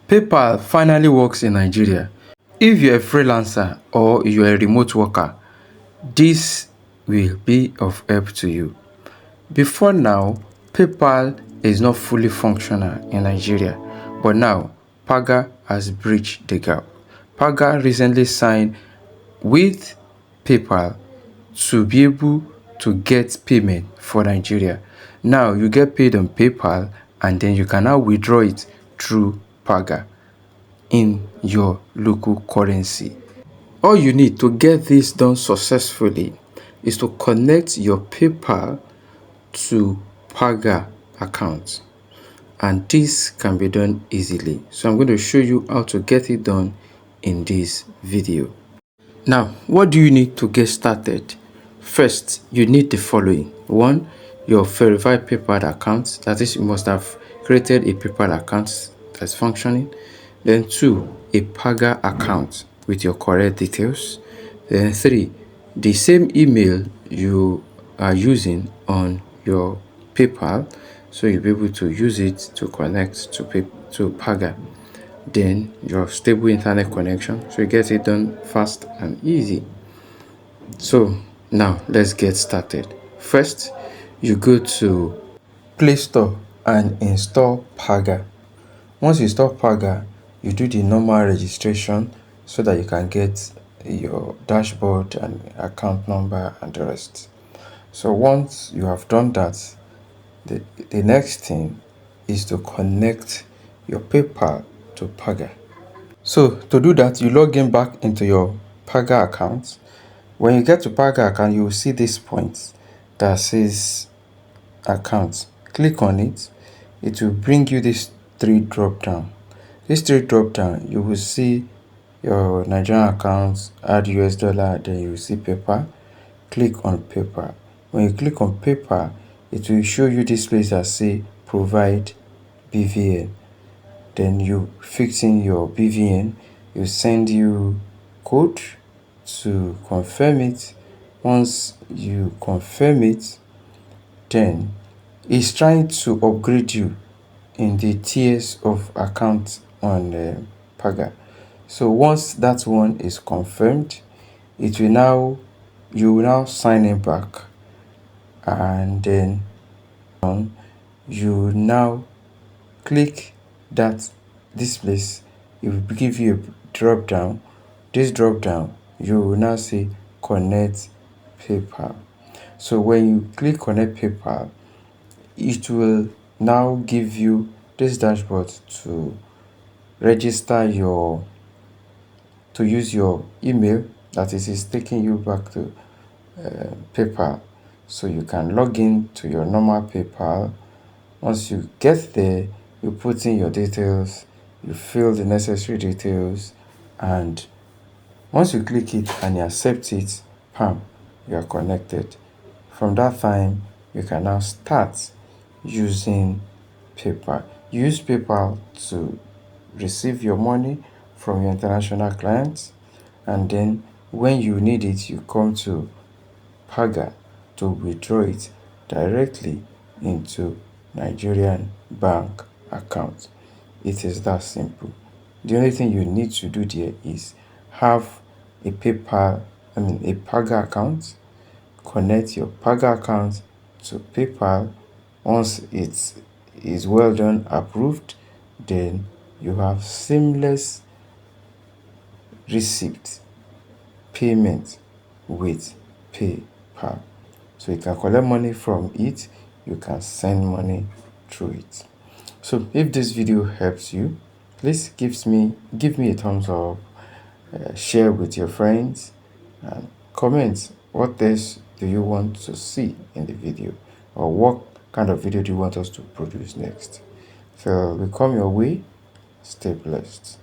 PayPal finally works in Nigeria. If you're a freelancer or you're a remote worker, this will be of help to you. Before now, PayPal is not fully functional in Nigeria, but now Paga has bridged the gap. Paga recently signed with PayPal to be able to get payment for Nigeria. Now you get paid on PayPal and then you can now withdraw it through Paga in your local currency. All you need to get this done successfully is to connect your PayPal to Paga account, and this can be done easily. So I'm going to show you how to get it done in this video. Now, what do you need to get started? First, you need the following. One, your verified PayPal account. That is, you must have created a PayPal account that's functioning. Then two, a Paga account with your correct details. Then three, the same email you are using on your PayPal, so you'll be able to use it to connect to Paga. Then your stable internet connection, so you get it done fast and easy. So now let's get started. First, you go to Play Store and install Paga. Once you install Paga, you do the normal registration so that you can get your dashboard and account number and the rest. So once you have done that, the next thing is to connect your PayPal to Paga. So to do that, you log in back into your Paga account. When you get to Paga account, you will see this point that says account. Click on it. It will bring you this three drop down. This three drop down, you will see your Nigerian account, add US dollar, then you will see PayPal. Click on PayPal. When you click on PayPal, it will show you this place that say provide BVN. Then you fix in your BVN, you send you code to confirm it. Once you confirm it, then it's trying to upgrade you in the tiers of account on Paga. So once that one is confirmed, you will now sign in back, and then you now click this place. It will give you a drop down. This drop down, you will now see connect PayPal. So when you click connect PayPal, it will now give you this dashboard to register to use your email. That is taking you back to PayPal, so you can log in to your normal PayPal. Once you get there, you put in your details, you fill the necessary details, and once you click it and you accept it, bam, you are connected. From that time, you can now start using PayPal. Use PayPal to receive your money from your international clients, and then when you need it, you come to Paga to withdraw it directly into Nigerian bank account. It is that simple. The only thing you need to do there is have a Paga account. Connect your Paga account to PayPal. Once it is well done, approved, then you have seamless receipt payment with PayPal. So you can collect money from it, you can send money through it. So if this video helps you, please give me a thumbs up, share with your friends, and comment what else do you want to see in the video, or what kind of video do you want us to produce next. So we come your way. Stay blessed.